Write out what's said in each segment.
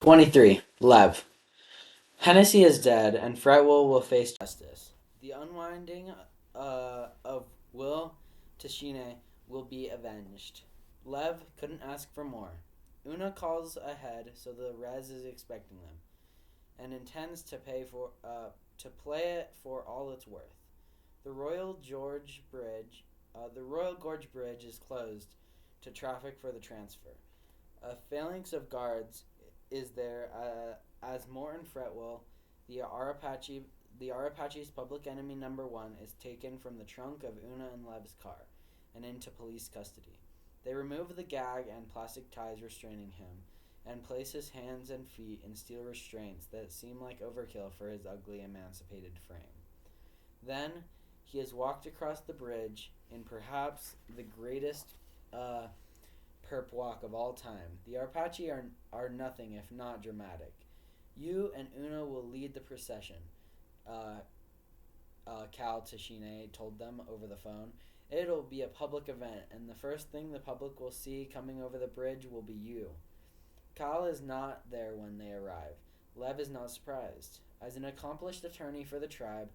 23. Lev. Hennessy is dead, and Fretwell will face justice. The unwinding of Will Tashine will be avenged. Lev couldn't ask for more. Una calls ahead, so the res is expecting them, and intends to play it for all it's worth. The the Royal Gorge Bridge is closed to traffic for the transfer. A phalanx of guards is there as Morton Fretwell, the Arapache's public enemy number one, is taken from the trunk of Una and Lev's car and into police custody. They remove the gag and plastic ties restraining him and place his hands and feet in steel restraints that seem like overkill for his ugly, emancipated frame. Then he is walked across the bridge in perhaps the greatest perp walk of all time. The Arpachi are nothing if not dramatic. You and Una will lead the procession, Cal Tashine told them over the phone. It'll be a public event, and the first thing the public will see coming over the bridge will be you. Cal is not there when they arrive. Lev is not surprised. As an accomplished attorney for the tribe,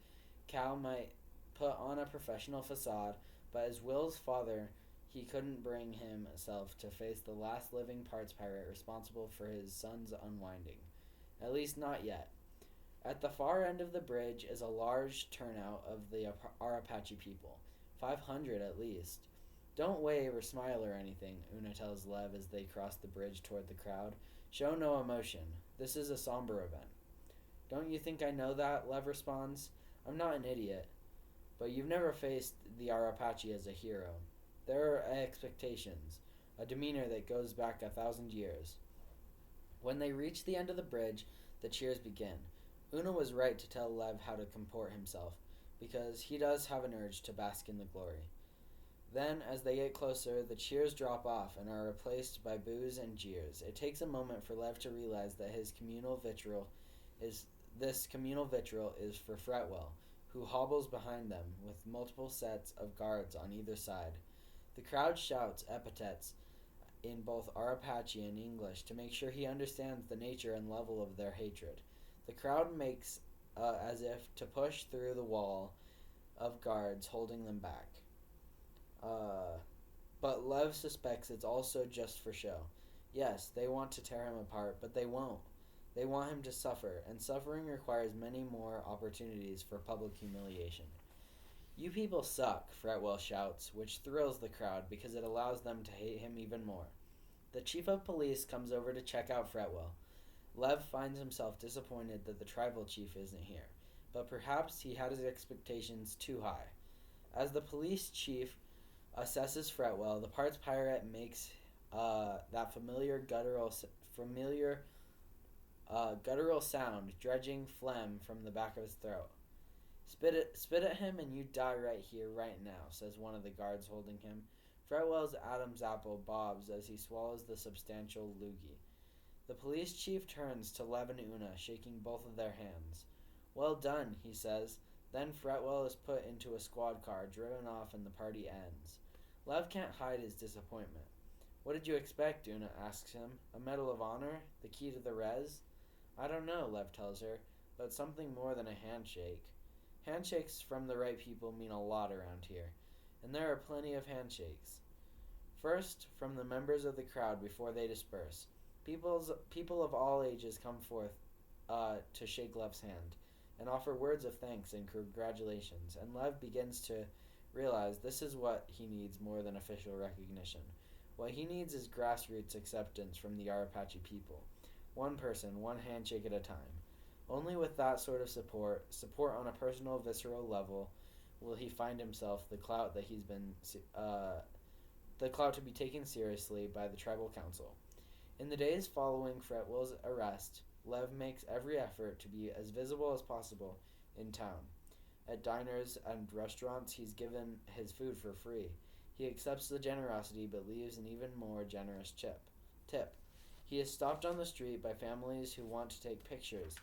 Cal might put on a professional facade, but as Will's father, he couldn't bring himself to face the last living parts pirate responsible for his son's unwinding. At least not yet. At the far end of the bridge is a large turnout of the Arapache people. 500 at least. Don't wave or smile or anything, Una tells Lev as they cross the bridge toward the crowd. Show no emotion. This is a somber event. Don't you think I know that? Lev responds. I'm not an idiot. But you've never faced the Arapache as a hero. There are expectations, a demeanor that goes back 1,000 years. When they reach the end of the bridge, the cheers begin. Una was right to tell Lev how to comport himself, because he does have an urge to bask in the glory. Then, as they get closer, the cheers drop off and are replaced by boos and jeers. It takes a moment for Lev to realize that this communal vitriol is for Fretwell, who hobbles behind them with multiple sets of guards on either side. The crowd shouts epithets in both Arapache and English to make sure he understands the nature and level of their hatred. The crowd makes as if to push through the wall of guards holding them back. But Lev suspects it's also just for show. Yes, they want to tear him apart, but they won't. They want him to suffer, and suffering requires many more opportunities for public humiliation. You people suck, Fretwell shouts, which thrills the crowd because it allows them to hate him even more. The chief of police comes over to check out Fretwell. Lev finds himself disappointed that the tribal chief isn't here, but perhaps he had his expectations too high. As the police chief assesses Fretwell, the parts pirate makes that familiar guttural sound, dredging phlegm from the back of his throat. Spit at him and you die right here, right now, says one of the guards holding him. Fretwell's Adam's apple bobs as he swallows the substantial loogie. The police chief turns to Lev and Una, shaking both of their hands. Well done, he says. Then Fretwell is put into a squad car, driven off, and the party ends. Lev can't hide his disappointment. What did you expect? Una asks him. A Medal of Honor? The key to the res? I don't know, Lev tells her, but something more than a handshake. Handshakes from the right people mean a lot around here, and there are plenty of handshakes. First, from the members of the crowd before they disperse. People of all ages come forth to shake Lev's hand and offer words of thanks and congratulations, and Lev begins to realize this is what he needs more than official recognition. What he needs is grassroots acceptance from the Arapache people. One person, one handshake at a time. Only with that sort of support on a personal, visceral level, will he find himself the clout to be taken seriously by the tribal council. In the days following Fretwell's arrest, Lev makes every effort to be as visible as possible in town. At diners and restaurants, he's given his food for free. He accepts the generosity but leaves an even more generous tip. He is stopped on the street by families who want to take pictures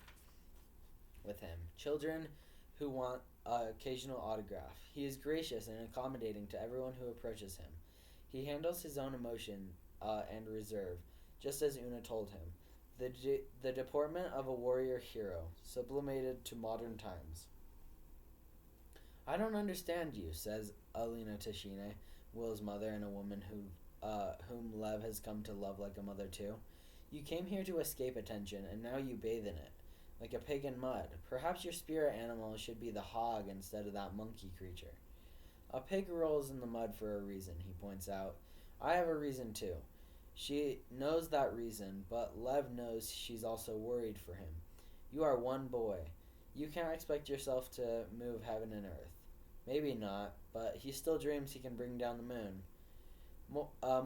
with him, children who want an occasional autograph. He is gracious and accommodating to everyone who approaches him. He handles his own emotion and reserve, just as Una told him. The deportment of a warrior hero, sublimated to modern times. I don't understand you, says Alina Tashine, Will's mother and a woman whom Lev has come to love like a mother too. You came here to escape attention, and now you bathe in it, like a pig in mud. Perhaps your spirit animal should be the hog instead of that monkey creature. A pig rolls in the mud for a reason, he points out. I have a reason too. She knows that reason, but Lev knows she's also worried for him. You are one boy. You can't expect yourself to move heaven and earth. Maybe not, but he still dreams he can bring down the moon.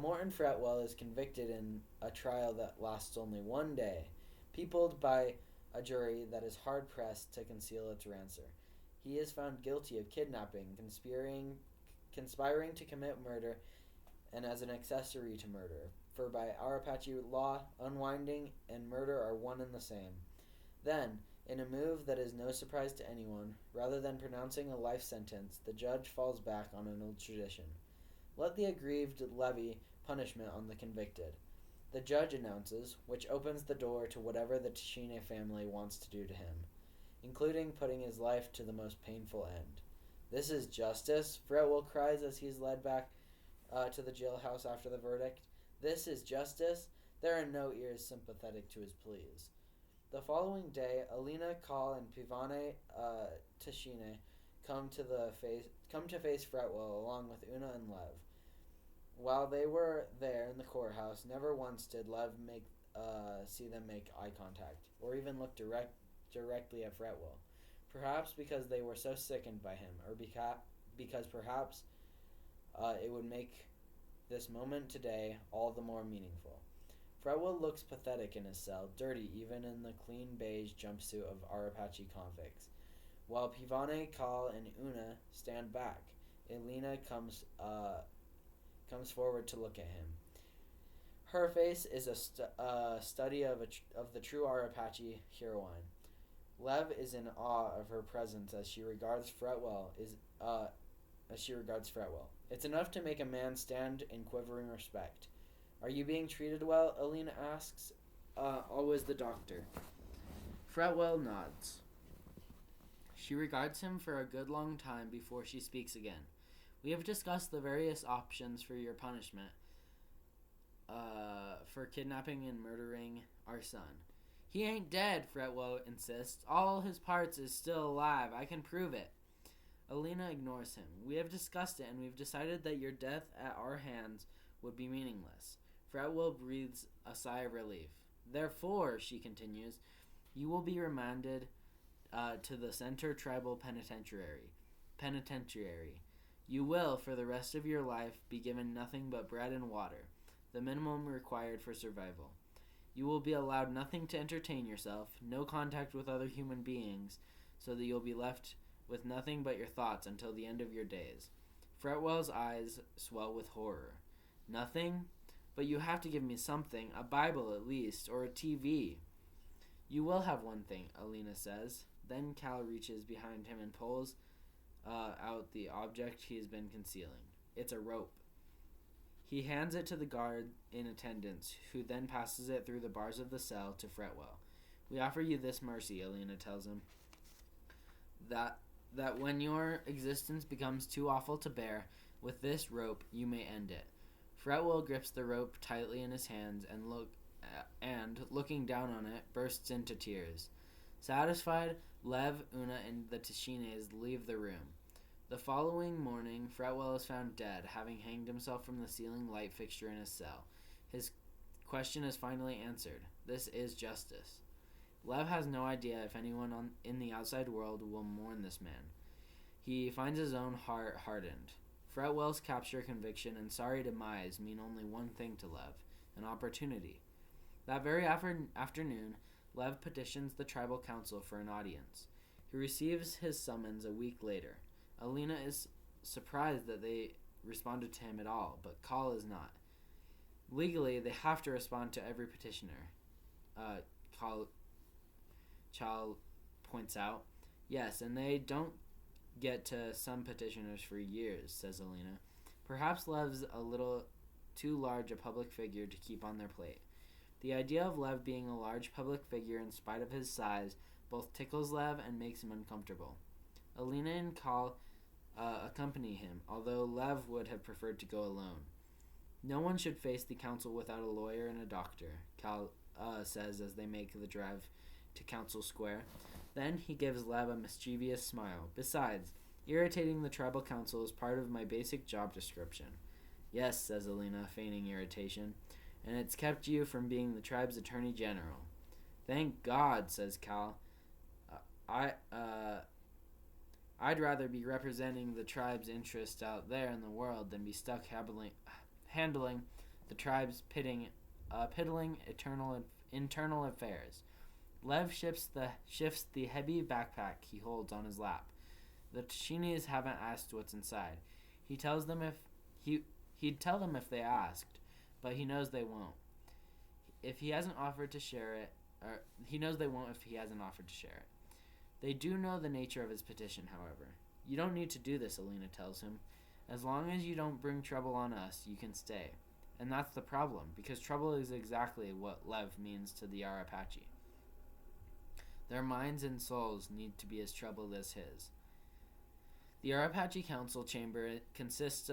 Morton Fretwell is convicted in a trial that lasts only one day, peopled by a jury that is hard-pressed to conceal its answer. He is found guilty of kidnapping, conspiring to commit murder, and as an accessory to murder, for by our Apache law, unwinding and murder are one and the same. Then, in a move that is no surprise to anyone, rather than pronouncing a life sentence, the judge falls back on an old tradition. Let the aggrieved levy punishment on the convicted. The judge announces, which opens the door to whatever the Tashine family wants to do to him, including putting his life to the most painful end. This is justice, Fretwell cries as he is led back to the jailhouse after the verdict. This is justice? There are no ears sympathetic to his pleas. The following day, Alina, Kahl, and Pivane Tashine come to face Fretwell along with Una and Lev. While they were there in the courthouse, never once did Lev see them make eye contact, or even look directly at Fretwell. Perhaps because they were so sickened by him, or because perhaps it would make this moment today all the more meaningful. Fretwell looks pathetic in his cell, dirty even in the clean beige jumpsuit of our Apache convicts. While Pivane, Kahl, and Una stand back, Elena comes forward to look at him. Her face is a study of the true our Apache heroine. Lev is in awe of her presence as she regards Fretwell. It's enough to make a man stand in quivering respect. Are you being treated well? Alina asks. Always the doctor. Fretwell nods. She regards him for a good long time before she speaks again. We have discussed the various options for your punishment for kidnapping and murdering our son. He ain't dead, Fretwell insists. All his parts is still alive. I can prove it. Alina ignores him. We have discussed it, and we've decided that your death at our hands would be meaningless. Fretwell breathes a sigh of relief. Therefore, she continues, you will be remanded to the Center Tribal Penitentiary. You will, for the rest of your life, be given nothing but bread and water, the minimum required for survival. You will be allowed nothing to entertain yourself, no contact with other human beings, so that you'll be left with nothing but your thoughts until the end of your days. Fretwell's eyes swell with horror. Nothing? But you have to give me something, a Bible at least, or a TV. You will have one thing, Alina says. Then Cal reaches behind him and pulls out the object he has been concealing. It's a rope. He hands it to the guard in attendance, who then passes it through the bars of the cell to Fretwell. We offer you this mercy, Alina tells him, that when your existence becomes too awful to bear, with this rope you may end it. Fretwell grips the rope tightly in his hands and looking down on it, bursts into tears. Satisfied, Lev, Una, and the Tashines leave the room. The following morning, Fretwell is found dead, having hanged himself from the ceiling light fixture in his cell. His question is finally answered. This is justice. Lev has no idea if anyone in the outside world will mourn this man. He finds his own heart hardened. Fretwell's capture, conviction, and sorry demise mean only one thing to Lev, an opportunity. That very afternoon, Lev petitions the tribal council for an audience. He receives his summons a week later. Alina is surprised that they responded to him at all, but Kahl is not. Legally, they have to respond to every petitioner. Chal points out. Yes, and they don't get to some petitioners for years, says Alina. Perhaps Lev's a little too large a public figure to keep on their plate. The idea of Lev being a large public figure in spite of his size both tickles Lev and makes him uncomfortable. Alina and Kal accompany him, although Lev would have preferred to go alone. No one should face the council without a lawyer and a doctor, Kal says as they make the drive to Council Square. Then he gives Lev a mischievous smile. Besides, irritating the tribal council is part of my basic job description. Yes, says Alina, feigning irritation, and it's kept you from being the tribe's attorney general. Thank God, says Kal. I'd rather be representing the tribe's interests out there in the world than be stuck handling the tribe's piddling internal affairs. Lev shifts the heavy backpack he holds on his lap. The Tashinis haven't asked what's inside. He'd tell them if they asked, but he knows they won't. If he hasn't offered to share it, or he knows they won't if he hasn't offered to share it. They do know the nature of his petition, however. You don't need to do this, Alina tells him. As long as you don't bring trouble on us, you can stay. And that's the problem, because trouble is exactly what Lev means to the Arapachi. Their minds and souls need to be as troubled as his. The Arapachi Council chamber consists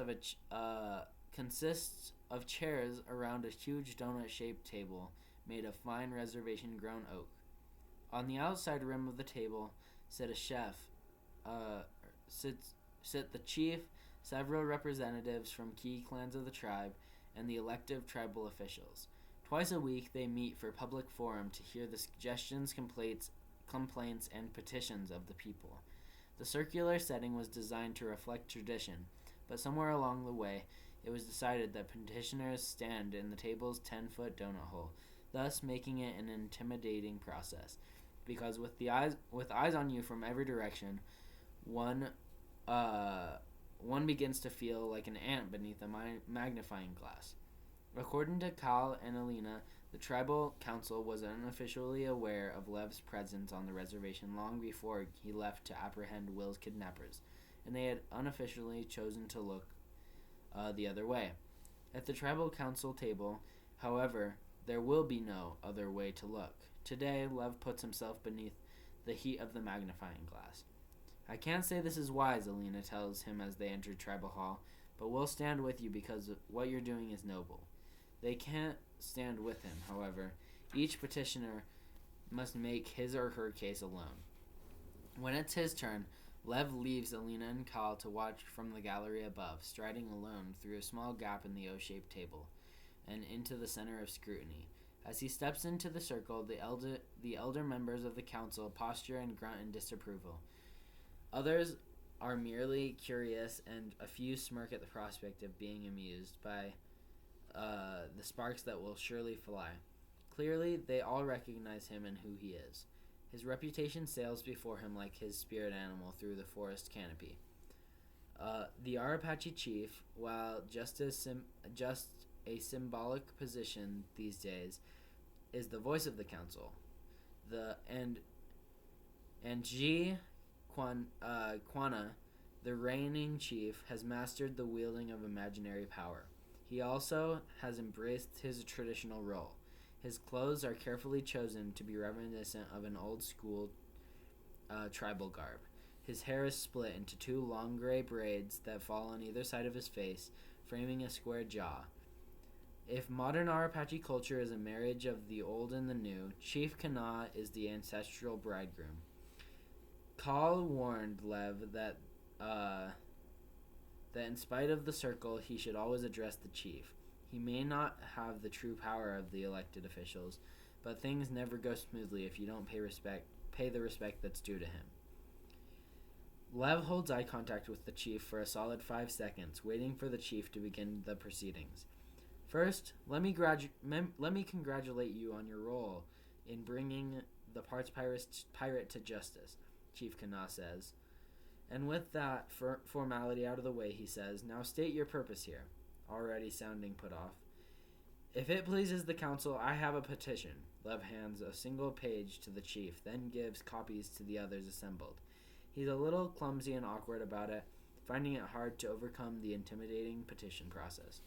of chairs around a huge donut-shaped table made of fine reservation-grown oak. On the outside rim of the table sit the chief, several representatives from key clans of the tribe, and the elective tribal officials. Twice a week they meet for public forum to hear the suggestions, complaints, and petitions of the people. The circular setting was designed to reflect tradition, but somewhere along the way it was decided that petitioners stand in the table's 10-foot donut hole, thus making it an intimidating process. Because with eyes on you from every direction, one begins to feel like an ant beneath a magnifying glass. According to Kal and Alina, the tribal council was unofficially aware of Lev's presence on the reservation long before he left to apprehend Will's kidnappers, and they had unofficially chosen to look the other way. At the tribal council table, however, there will be no other way to look. Today, Lev puts himself beneath the heat of the magnifying glass. I can't say this is wise, Alina tells him as they enter Tribal Hall, but we'll stand with you because what you're doing is noble. They can't stand with him, however. Each petitioner must make his or her case alone. When it's his turn, Lev leaves Alina and Kal to watch from the gallery above, striding alone through a small gap in the O-shaped table and into the center of scrutiny. As he steps into the circle, the elder members of the council posture and grunt in disapproval. Others are merely curious, and a few smirk at the prospect of being amused by the sparks that will surely fly. Clearly, they all recognize him and who he is. His reputation sails before him like his spirit animal through the forest canopy. The Arapachi chief, while just a symbolic position these days, is the voice of the council. And G. Quana, the reigning chief, has mastered the wielding of imaginary power. He also has embraced his traditional role. His clothes are carefully chosen to be reminiscent of an old-school tribal garb. His hair is split into two long gray braids that fall on either side of his face, framing a square jaw. If modern Arapachi culture is a marriage of the old and the new, Chief Kana is the ancestral bridegroom. Kal warned Lev that in spite of the circle, he should always address the chief. He may not have the true power of the elected officials, but things never go smoothly if you don't pay the respect that's due to him. Lev holds eye contact with the chief for a solid 5 seconds, waiting for the chief to begin the proceedings. First, let me congratulate you on your role in bringing the parts pirate to justice, Chief Kana says. And with that formality out of the way, he says, now state your purpose here, already sounding put off. If it pleases the council, I have a petition. Lev hands a single page to the chief, then gives copies to the others assembled. He's a little clumsy and awkward about it, finding it hard to overcome the intimidating petition process.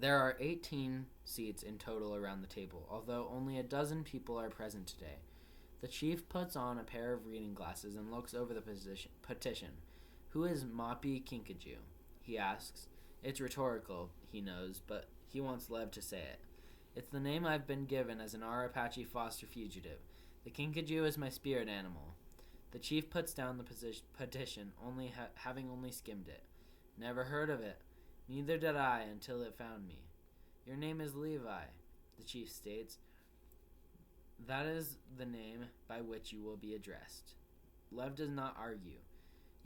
There are 18 seats in total around the table, although only a dozen people are present today. The chief puts on a pair of reading glasses and looks over the petition. Who is Moppy Kinkajou? He asks. It's rhetorical, he knows, but he wants Lev to say it. It's the name I've been given as an Apache foster fugitive. The Kinkajou is my spirit animal. The chief puts down the petition, having only skimmed it. Never heard of it. Neither did I until it found me. Your name is Levi, the chief states. That is the name by which you will be addressed. Lev does not argue,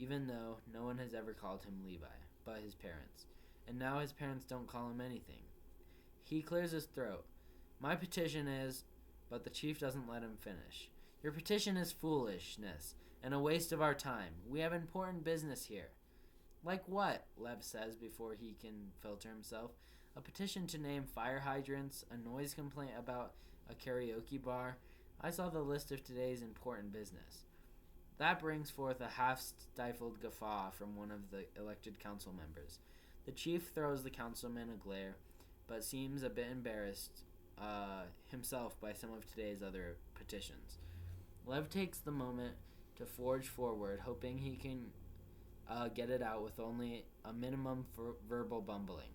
even though no one has ever called him Levi, but his parents. And now his parents don't call him anything. He clears his throat. My petition is... But the chief doesn't let him finish. Your petition is foolishness and a waste of our time. We have important business here. Like what? Lev says before he can filter himself. A petition to name fire hydrants, a noise complaint about a karaoke bar. I saw the list of today's important business. That brings forth a half-stifled guffaw from one of the elected council members. The chief throws the councilman a glare, but seems a bit embarrassed himself by some of today's other petitions. Lev takes the moment to forge forward, hoping he can get it out with only a minimum verbal bumbling.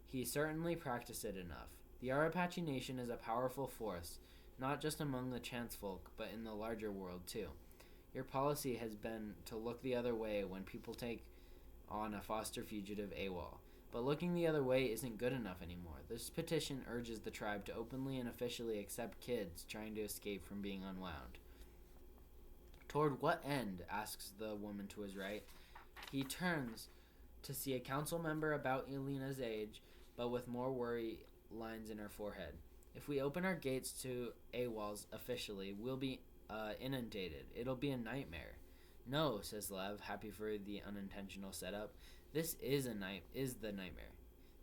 He certainly practiced it enough. The Apache Nation is a powerful force, not just among the chance folk, but in the larger world too. Your policy has been to look the other way when people take on a foster fugitive AWOL. But looking the other way isn't good enough anymore. This petition urges the tribe to openly and officially accept kids trying to escape from being unwound. Toward what end? Asks the woman to his right. He turns to see a council member about Elena's age, but with more worry lines in her forehead. If we open our gates to AWOLs officially, we'll be inundated. It'll be a nightmare. No, says Lev, happy for the unintentional setup. This is the nightmare.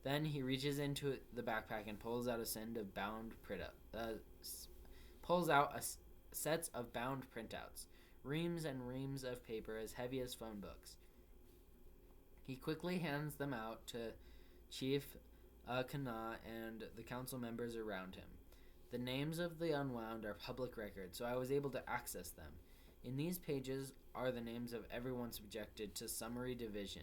Then he reaches into the backpack and pulls out a set of bound sets of bound printouts, reams and reams of paper as heavy as phone books. He quickly hands them out to Chief Kana and the council members around him. The names of the unwound are public record, so I was able to access them. In these pages are the names of everyone subjected to summary division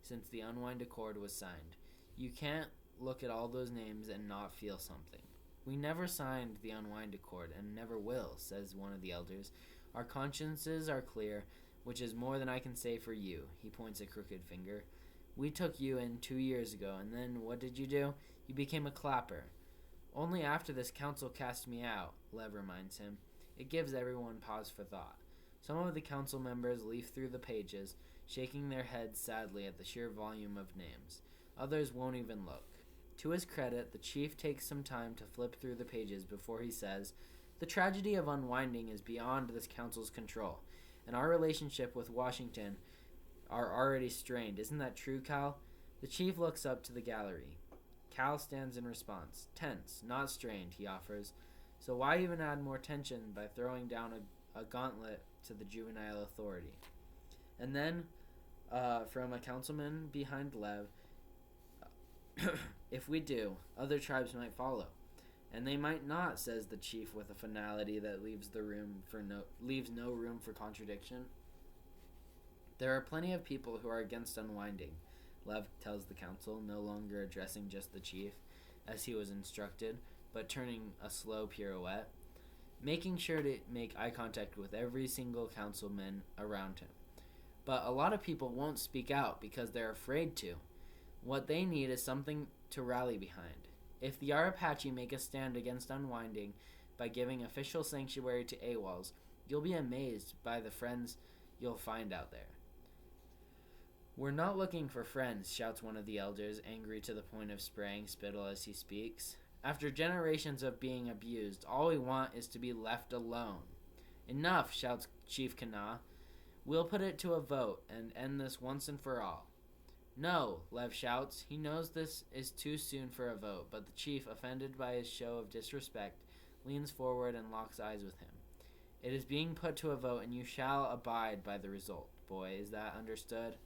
since the Unwind Accord was signed. You can't look at all those names and not feel something. We never signed the Unwind Accord and never will, says one of the elders. Our consciences are clear, which is more than I can say for you. He points a crooked finger. We took you in 2 years ago, and then what did you do? You became a clapper. Only after this council cast me out, Lev reminds him. It gives everyone pause for thought. Some of the council members leaf through the pages, shaking their heads sadly at the sheer volume of names. Others won't even look. To his credit, the chief takes some time to flip through the pages before he says, the tragedy of unwinding is beyond this council's control, and our relationship with Washington are already strained. Isn't that true, Cal? The chief looks up to the gallery. Cal stands in response. Tense, not strained, he offers. So why even add more tension by throwing down a gauntlet to the juvenile authority? And then, from a councilman behind Lev, if we do, other tribes might follow. And they might not, says the chief with a finality that leaves no room for contradiction. There are plenty of people who are against unwinding, Lev tells the council, no longer addressing just the chief, as he was instructed, but turning a slow pirouette, making sure to make eye contact with every single councilman around him. But a lot of people won't speak out because they're afraid to. What they need is something to rally behind. If the Apache make a stand against unwinding by giving official sanctuary to AWOLs, you'll be amazed by the friends you'll find out there. We're not looking for friends, shouts one of the elders, angry to the point of spraying spittle as he speaks. After generations of being abused, all we want is to be left alone. Enough, shouts Chief Kana. We'll put it to a vote and end this once and for all. No, Lev shouts. He knows this is too soon for a vote, but the chief, offended by his show of disrespect, leans forward and locks eyes with him. It is being put to a vote, and you shall abide by the result. Boy, is that understood?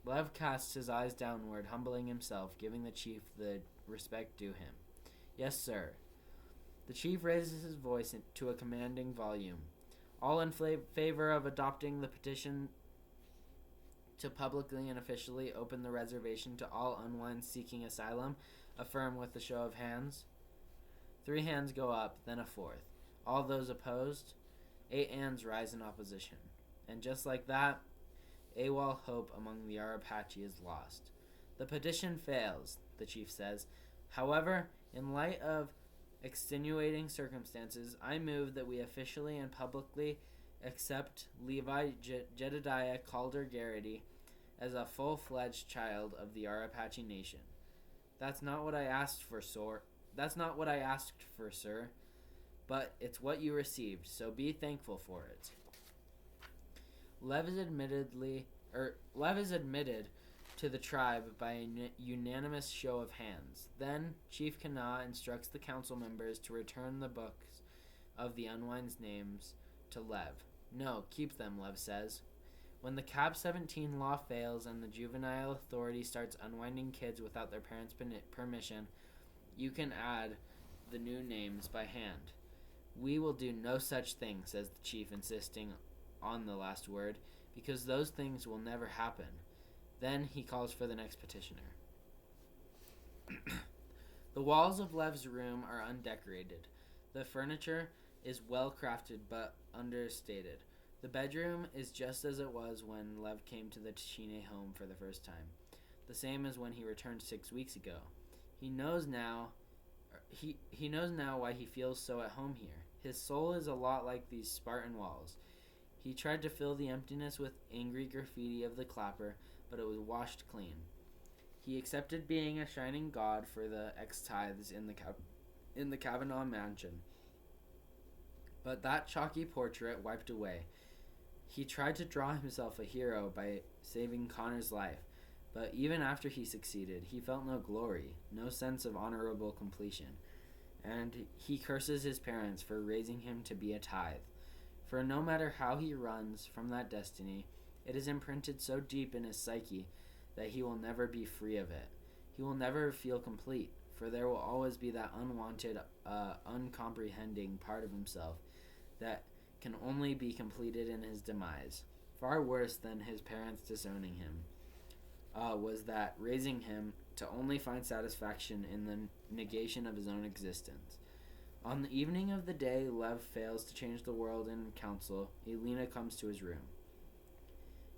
Lev casts his eyes downward, humbling himself, giving the chief the respect due him. Yes, sir. The chief raises his voice to a commanding volume. All in favor of adopting the petition to publicly and officially open the reservation to all unwinds seeking asylum, affirm with a show of hands. 3 hands go up, then a 4th. All those opposed? 8 hands rise in opposition. And just like that, AWOL hope among the Arapachi is lost. The petition fails, the chief says. However, in light of extenuating circumstances, I move that we officially and publicly accept Levi Jedediah Calder Garrity as a full-fledged child of the Arapachi Nation. That's not what I asked for, sir. But it's what you received, so be thankful for it. Lev is admitted to the tribe by a unanimous show of hands. Then Chief Kana instructs the council members to return the books of the unwinds' names to Lev. No, keep them, Lev says. When the Cap 17 law fails and the juvenile authority starts unwinding kids without their parents' permission, you can add the new names by hand. We will do no such thing, says the chief, insisting on the last word, because those things will never happen. Then he calls for the next petitioner. The walls of Lev's room are undecorated. The furniture is well crafted but understated. The bedroom is just as it was when Lev came to the Tshine home for the first time, the same as when he returned 6 weeks ago. He knows now why he feels so at home here. His soul is a lot like these Spartan walls. He tried to fill the emptiness with angry graffiti of the clapper, but it was washed clean. He accepted being a shining god for the ex-tithes in the Kavanaugh mansion. But that chalky portrait wiped away. He tried to draw himself a hero by saving Connor's life, but even after he succeeded, he felt no glory, no sense of honorable completion, and he curses his parents for raising him to be a tithe. For no matter how he runs from that destiny, it is imprinted so deep in his psyche that he will never be free of it. He will never feel complete, for there will always be that unwanted, uncomprehending part of himself that can only be completed in his demise. Far worse than his parents disowning him was that raising him to only find satisfaction in the negation of his own existence. On the evening of the day Lev fails to change the world in council, Elena comes to his room.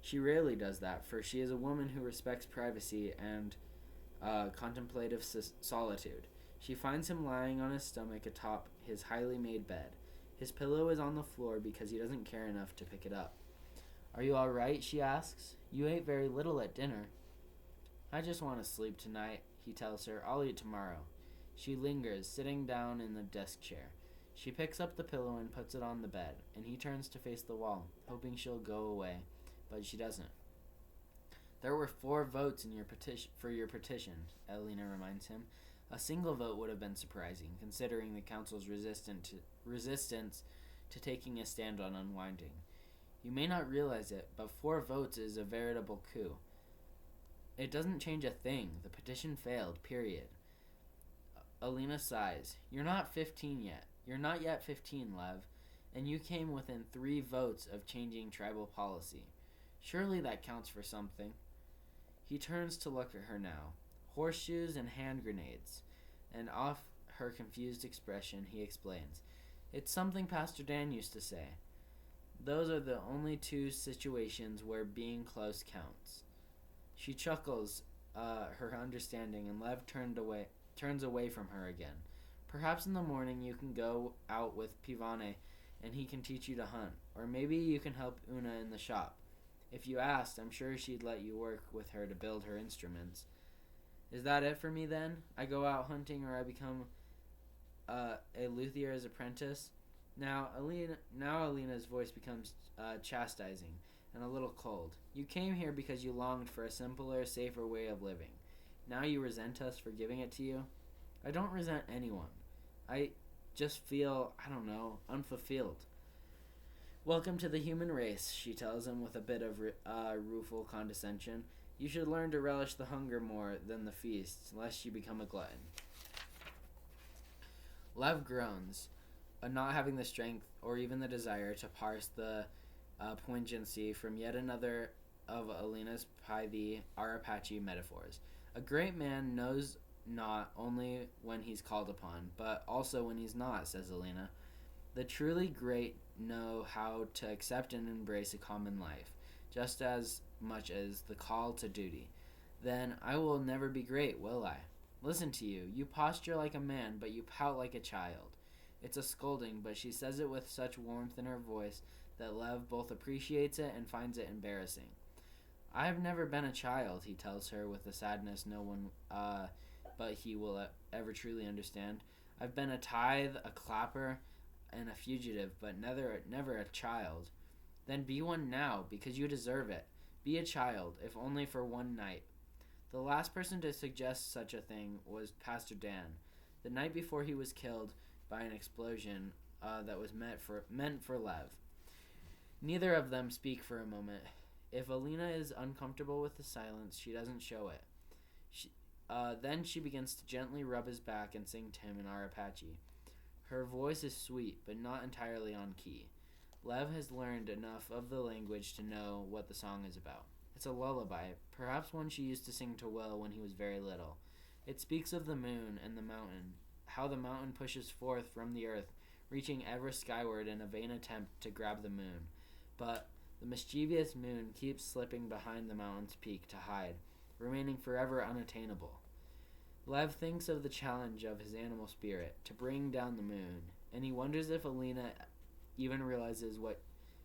She rarely does that, for she is a woman who respects privacy and contemplative solitude. She finds him lying on his stomach atop his highly made bed. His pillow is on the floor because he doesn't care enough to pick it up. "Are you all right?" she asks. "You ate very little at dinner." "I just want to sleep tonight," he tells her. "I'll eat tomorrow." She lingers, sitting down in the desk chair. She picks up the pillow and puts it on the bed, and he turns to face the wall, hoping she'll go away, but she doesn't. "There were 4 votes in for your petition," Elena reminds him. A single vote would have been surprising, considering the council's resistance to taking a stand on unwinding. You may not realize it, but 4 votes is a veritable coup. It doesn't change a thing. The petition failed, period. Alina sighs. "You're not 15 yet. You're not yet 15, Lev, and you came within 3 votes of changing tribal policy. Surely that counts for something." He turns to look at her now. Horseshoes and hand grenades. And off her confused expression, he explains. "It's something Pastor Dan used to say. Those are the only 2 situations where being close counts." She chuckles her understanding, and Lev turns away from her again. "Perhaps in the morning you can go out with Pivane and he can teach you to hunt. Or maybe you can help Una in the shop. If you asked, I'm sure she'd let you work with her to build her instruments." "Is that it for me then? I go out hunting or I become a luthier's apprentice?" Now Alina's voice becomes chastising and a little cold. "You came here because you longed for a simpler, safer way of living. Now you resent us for giving it to you?" "I don't resent anyone. I just feel, unfulfilled." "Welcome to the human race," she tells him with a bit of rueful condescension. You should learn to relish the hunger more than the feast, lest you become a glutton. Lev groans, not having the strength or even the desire to parse the poignancy from yet another of Alina's pithy Arapachi metaphors. A great man knows not only when he's called upon, but also when he's not, says Alina. The truly great know how to accept and embrace a common life, just as much as the call to duty. Then I will never be great, will I? Listen to you. You posture like a man, but you pout like a child. It's a scolding, but she says it with such warmth in her voice that Lev both appreciates it and finds it embarrassing. I have never been a child, he tells her with a sadness no one but he will ever truly understand. I've been a tithe, a clapper, and a fugitive, but never a child. Then be one now, because you deserve it. Be a child, if only for one night. The last person to suggest such a thing was Pastor Dan, the night before he was killed by an explosion that was meant for Lev. Neither of them speak for a moment. If Alina is uncomfortable with the silence, she doesn't show it. Then she begins to gently rub his back and sing to him in Arapachi. Her voice is sweet, but not entirely on key. Lev has learned enough of the language to know what the song is about. It's a lullaby, perhaps one she used to sing to Will when he was very little. It speaks of the moon and the mountain, how the mountain pushes forth from the earth, reaching ever skyward in a vain attempt to grab the moon. But the mischievous moon keeps slipping behind the mountain's peak to hide, remaining forever unattainable. Lev thinks of the challenge of his animal spirit to bring down the moon, and he wonders if Alina even realizes what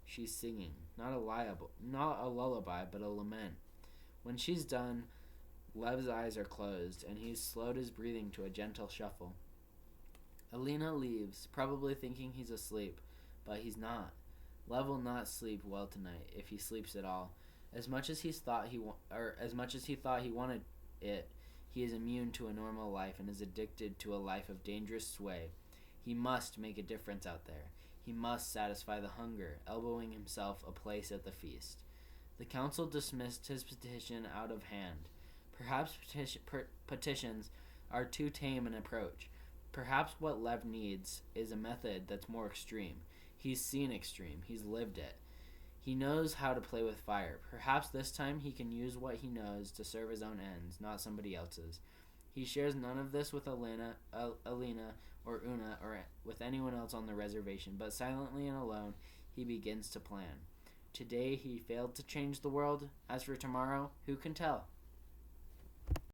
she's singing. Not a lullaby, but a lament. When she's done, Lev's eyes are closed, and he's slowed his breathing to a gentle shuffle. Alina leaves, probably thinking he's asleep, but he's not. Lev will not sleep well tonight, if he sleeps at all. As much as he thought he wanted it, he is immune to a normal life and is addicted to a life of dangerous sway. He must make a difference out there. He must satisfy the hunger, elbowing himself a place at the feast. The council dismissed his petition out of hand. Perhaps petitions are too tame an approach. Perhaps what Lev needs is a method that's more extreme. He's seen extreme. He's lived it. He knows how to play with fire. Perhaps this time he can use what he knows to serve his own ends, not somebody else's. He shares none of this with Alina or Una or with anyone else on the reservation, but silently and alone he begins to plan. Today he failed to change the world. As for tomorrow, who can tell?